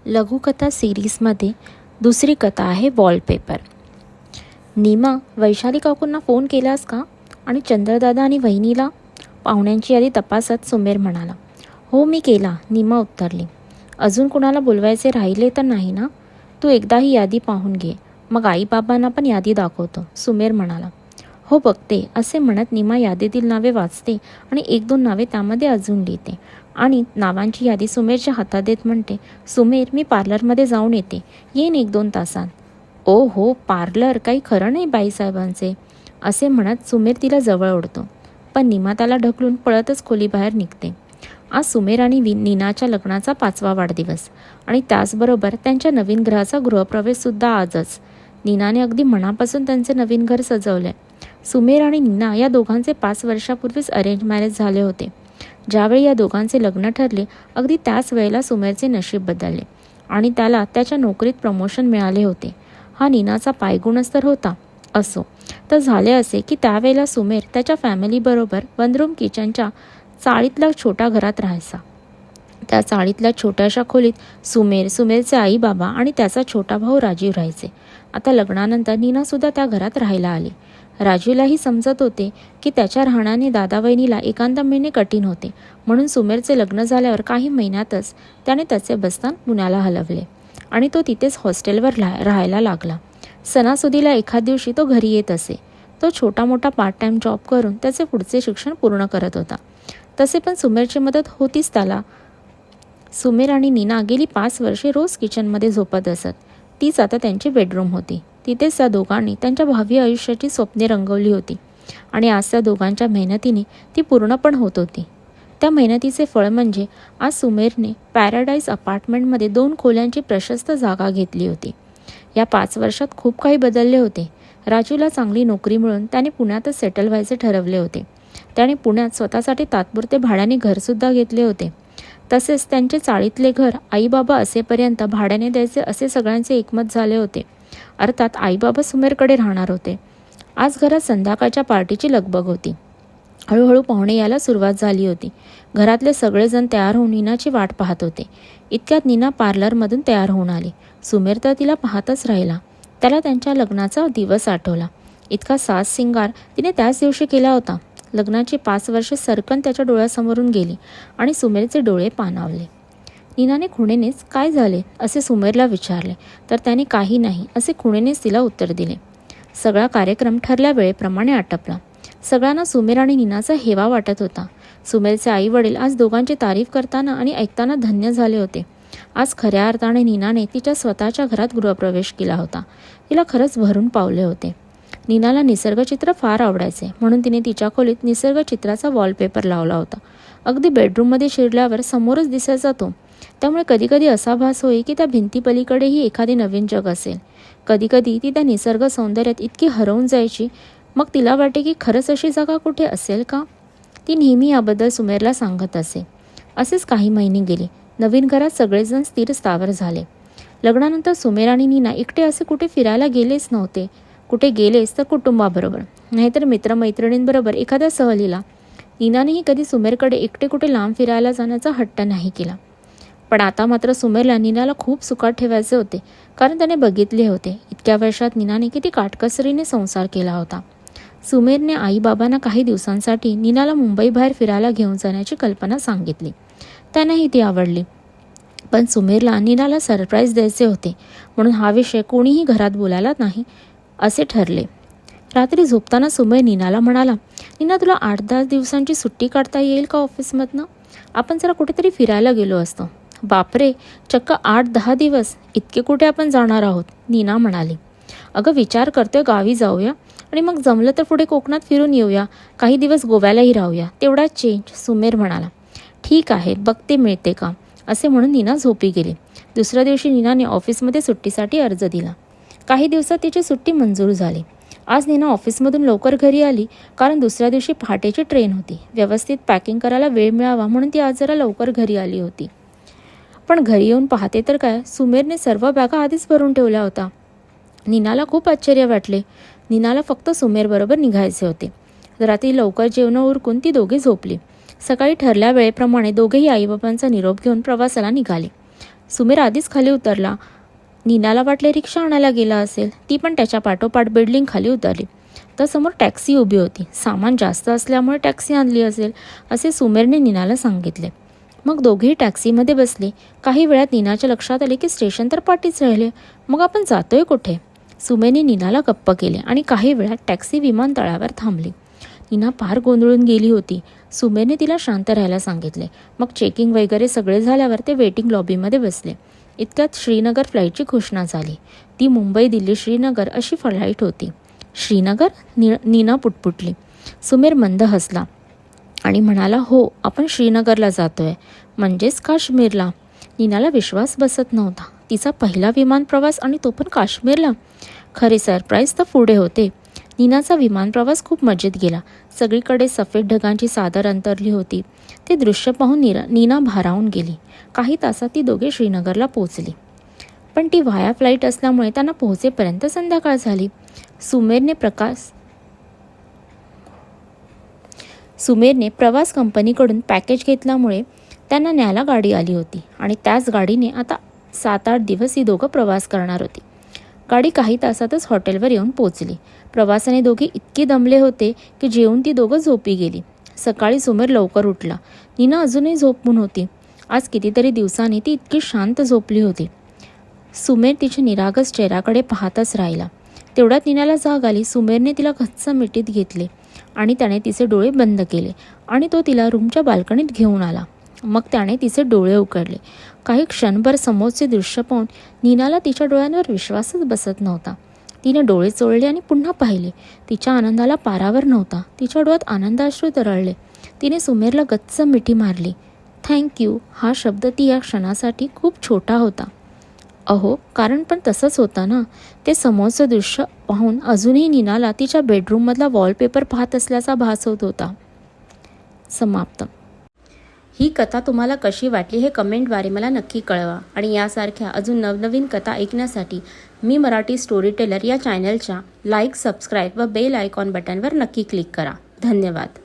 लघुकथा सिरीजमध्ये दुसरी कथा आहे वॉलपेपर. नीमा, वैशाली काकूंना फोन केलास का? आणि चंद्रदादा आणि वहिनीला? पाहुण्यांची यादी तपासत सुमेर म्हणाला. हो, मी केला, नीमा उत्तरली. अजून कुणाला बोलवायचे राहिले तर नाही ना? तू एकदा ही यादी पाहून घे, मग आईबाबांना पण यादी दाखवतो, सुमेर म्हणाला. हो, बघते, असे म्हणत नीमा यादीतील नावे वाचते आणि एक दोन नावे त्यामध्ये अजून लिहिते आणि नावांची यादी सुमेरच्या हातात देत म्हणते, सुमेर, मी पार्लरमध्ये जाऊन येते, येईन 1-2 तासात. ओ हो, पार्लर, काही खरं नाही बाईसाहेबांचे, असे म्हणत सुमेर तिला जवळ ओढतो. पण नीमा त्याला ढकलून पळतच खोलीबाहेर निघते. आज सुमेर आणि नीनाच्या लग्नाचा 5वा वाढदिवस आणि त्याचबरोबर त्यांच्या नवीन घराचा गृहप्रवेशसुद्धा आजच. नीनाने अगदी मनापासून त्यांचे नवीन घर सजवले. सुमेर आणि नीना या दोघांचे 5 वर्षापूर्वीच अरेंज मॅरेज झाले होते. ज्यावेळी या दोघांचे लग्न ठरले, अगदी त्याच वेळेला सुमेरचे नशीब बदलले आणि त्याला त्याच्या नोकरीत प्रमोशन मिळाले होते. हा नीनाचा पायगुणच तर होता. असो, तर झाले असे की त्यावेळेला सुमेर त्याच्या फॅमिलीबरोबर 1 रूम किचनच्या चाळीतल्या छोट्या घरात राहायचा. त्या चाळीतल्या छोट्याशा खोलीत सुमेर, सुमेरचे आई बाबा आणि त्याचा छोटा भाऊ राजीव राहायचे. आता लग्नानंतर नीनासुद्धा त्या घरात राहायला आली. राजूलाही समजत होते की त्याच्या राहण्याने दादा वहिनीला एकांत मिळणे कठीण होते, म्हणून सुमेरचे लग्न झाल्यावर काही महिन्यातच त्याने त्याचे बस्तान पुण्याला हलवले आणि तो तिथेच हॉस्टेलवर राहायला लागला. सणासुदीला एखाद दिवशी तो घरी येत असे. तो छोटा मोठा पार्ट टाईम जॉब करून त्याचे पुढचे शिक्षण पूर्ण करत होता. तसे पण सुमेरची मदत होतीच त्याला. सुमेर आणि नीना गेली 5 वर्षे रोज किचनमध्ये झोपत असत. तीच आता त्यांची बेडरूम होती. तिथेच त्या दोघांनी त्यांच्या भावी आयुष्याची स्वप्ने रंगवली होती आणि आज त्या दोघांच्या मेहनतीने ती पूर्ण पण होत होती. त्या मेहनतीचे फळ म्हणजे आज सुमेरने पॅराडाईज अपार्टमेंटमध्ये 2 खोल्यांची प्रशस्त जागा घेतली होती. या 5 वर्षात खूप काही बदलले होते. राजूला चांगली नोकरी मिळून त्याने पुण्यातच सेटल व्हायचे ठरवले होते. त्याने पुण्यात स्वतःसाठी तात्पुरते भाड्याने घरसुद्धा घेतले होते. तसेच त्यांचे चाळीतले घर आईबाबा असेपर्यंत भाड्याने द्यायचे असे सगळ्यांचे एकमत झाले होते. अर्थात आईबाबा सुमेरकडे राहणार होते. आज घरात संध्याकाळच्या पार्टीची लगबग होती. हळूहळू पाहुणे यायला सुरुवात झाली होती. घरातले सगळेजण तयार होऊन नीनाची वाट पाहत होते. इतक्यात नीना पार्लरमधून तयार होऊन आली. सुमेर तर तिला पाहतच राहिला. त्याला त्यांच्या लग्नाचा दिवस आठवला. इतका साज सिंगार तिने त्याच दिवशी केला होता. लग्नाची 5 वर्षे सरकन त्याच्या डोळ्यासमोरून गेली आणि सुमेरचे डोळे पाणावले. नीनाने खुणेनेच काय झाले असे सुमेरला विचारले, तर त्याने काही नाही असे खुणेनेच तिला उत्तर दिले. सगळा कार्यक्रम ठरल्या वेळेप्रमाणे आटपला. सगळ्यांना सुमेर आणि नीनाचा हेवा वाटत होता. सुमेरचे आई वडील आज दोघांची तारीफ करताना आणि ऐकताना धन्य झाले होते. आज खऱ्या अर्थाने नीनाने तिच्या स्वतःच्या घरात गृहप्रवेश केला होता. तिला खरंच भरून पावले होते. नीनाला निसर्गचित्र फार आवडायचे, म्हणून तिने तिच्या खोलीत निसर्गचित्राचा वॉलपेपर लावला होता. अगदी बेडरूममध्ये शिरल्यावर समोरच दिसायचा तो. त्यामुळे कधीकधी असा भास होई की त्या भिंतीपलीकडेही एखादे नवीन जग असेल. कधीकधी ती त्या निसर्ग सौंदर्यात इतकी हरवून जायची, मग तिला वाटे की खरंच अशी जागा कुठे असेल का? ती नेहमी याबद्दल सुमेरला सांगत असे. असेच काही महिने गेले. नवीन घरात सगळेजण स्थिर स्थावर झाले. लग्नानंतर सुमेर आणि नीना एकटे असे कुठे फिरायला गेलेच नव्हते. कुठे गेलेच तर कुटुंबाबरोबर, नाहीतर मित्रमैत्रिणींबरोबर एखाद्या सहलीला. नीनानेही कधी सुमेरकडे एकटे कुठे लांब फिरायला जाण्याचा हट्ट नाही केला. पण आता मात्र सुमेरला नीनाला खूप सुखात ठेवायचे होते, कारण त्याने बघितले होते इतक्या वर्षात नीनाने किती काटकसरीने संसार केला होता. सुमेरने आईबाबांना काही दिवसांसाठी नीनाला मुंबईबाहेर फिरायला घेऊन जाण्याची कल्पना सांगितली. त्यांनाही ती आवडली. पण सुमेरला नीनाला सरप्राईज द्यायचे होते, म्हणून हा विषय कोणीही घरात बोलायला नाही असे ठरले. रात्री झोपताना सुमेर नीनाला म्हणाला, नीना, तुला 8-10 दिवसांची सुट्टी काढता येईल का ऑफिसमधनं? आपण जरा कुठेतरी फिरायला गेलो असतो. बापरे, चक्क 8-10 दिवस? इतके कुठे आपण जाणार आहोत? नीना म्हणाली. अगं, विचार करतोय गावी जाऊया आणि मग जमलं तर पुढे कोकणात फिरून येऊया. काही दिवस गोव्यालाही राहूया. तेवढा चेंज, सुमेर म्हणाला. ठीक आहे, बघते मिळते का, असे म्हणून नीना झोपी गेली. दुसऱ्या दिवशी नीनाने ऑफिसमध्ये सुट्टीसाठी अर्ज दिला. काही दिवसात तिची सुट्टी मंजूर झाली. आज नीना ऑफिसमधून लवकर घरी आली, कारण दुसऱ्या दिवशी पहाटेची ट्रेन होती. व्यवस्थित पॅकिंग करायला वेळ मिळावा म्हणून ती आज जरा लवकर घरी आली होती. पण घरी येऊन पाहते तर काय, सुमेरने सर्व बॅगा आधीच भरून ठेवल्या होत्या. नीनाला खूप आश्चर्य वाटले. नीनाला फक्त सुमेरबरोबर निघायचे होते. रात्री लवकर जेवणं उरकून ती दोघे झोपली. सकाळी ठरल्या वेळेप्रमाणे दोघेही आईबाबांचा निरोप घेऊन प्रवासाला निघाले. सुमेर आधीच खाली उतरला. नीनाला वाटले रिक्षा आणायला गेला असेल. ती पण त्याच्या पाठोपाठ बिल्डिंग खाली उतरली. तर समोर टॅक्सी उभी होती. सामान जास्त असल्यामुळे टॅक्सी आणली असेल असे सुमेरने नीनाला सांगितले. मग दोघेही टॅक्सीमध्ये बसले. काही वेळात नीनाच्या लक्षात आले की स्टेशन तर पाठीच राहिले. मग आपण जातोय कुठे? सुमेरने नीनाला गप्प केले आणि काही वेळात टॅक्सी विमानतळावर थांबली. नीना फार गोंधळून गेली होती. सुमेरने तिला शांत राहायला सांगितले. मग चेकिंग वगैरे सगळे झाल्यावर ते वेटिंग लॉबीमध्ये बसले. इतक्यात श्रीनगर फ्लाईटची घोषणा झाली. ती मुंबई दिल्ली श्रीनगर अशी फ्लाईट होती. श्रीनगर? नीना पुटपुटली. सुमेर मंद हसला आणि म्हणाला, हो, आपण श्रीनगरला जातोय, म्हणजेच काश्मीरला. नीनाला विश्वास बसत नव्हता. तिचा पहिला विमान प्रवास आणि तो पण काश्मीरला. खरे सरप्राईज तर पुढे होते. नीनाचा विमान प्रवास खूप मजेत गेला. सगळीकडे सफेद ढगांची चादर अंतरली होती. ते दृश्य पाहून नीना भारावून गेली. काही तासात ती दोघे श्रीनगरला पोहोचली. पण ती व्हाया फ्लाईट असल्यामुळे त्यांना पोहोचेपर्यंत संध्याकाळ झाली. सुमेरने प्रवास कंपनीकडून पॅकेज घेतल्यामुळे त्यांना न्यायला गाडी आली होती आणि त्याच गाडीने आता 7-8 दिवस ही दोघं प्रवास करणार होती. गाडी काही तासातच हॉटेलवर येऊन पोचली. प्रवासाने दोघे इतके दमले होते की जेवून ती दोघं झोपी गेली. सकाळी सुमेर लवकर उठला. नीना अजूनही झोपून होती. आज कितीतरी दिवसांनी ती इतकी शांत झोपली होती. सुमेर तिच्या निरागस चेहऱ्याकडे पाहतच राहिला. तेवढ्यात नीनाला जाग आली. सुमेरने तिला घच्च मिठीत घेतले आणि त्याने तिचे डोळे बंद केले आणि तो तिला रूमच्या बाल्कनीत घेऊन आला. मग त्याने तिचे डोळे उघडले. काही क्षणभर समोरचे दृश्य पाहून नीनाला तिच्या डोळ्यांवर विश्वासच बसत नव्हता. तिने डोळे चोळले आणि पुन्हा पाहिले. तिच्या आनंदाला पारावर नव्हता. तिच्या डोळ्यात आनंदाश्रू तरळले. तिने सुमेरला गच्च मिठी मारली. थँक्यू हा शब्द ती या क्षणासाठी खूप छोटा होता. अहो, कारण पण तसंच होतं ना. ते समोरचं दृश्य पाहून अजूनही नीनाला तिच्या बेडरूममधला वॉलपेपर पाहत असल्याचा भास होत होता. समाप्त. ही कथा तुम्हाला कशी वाटली हे कमेंटद्वारे मला नक्की कळवा आणि यासारख्या अजून नवनवीन कथा ऐकण्यासाठी मी मराठी स्टोरी टेलर या चॅनलच्या लाईक, सबस्क्राईब व बेल आयकॉन बटनवर नक्की क्लिक करा. धन्यवाद.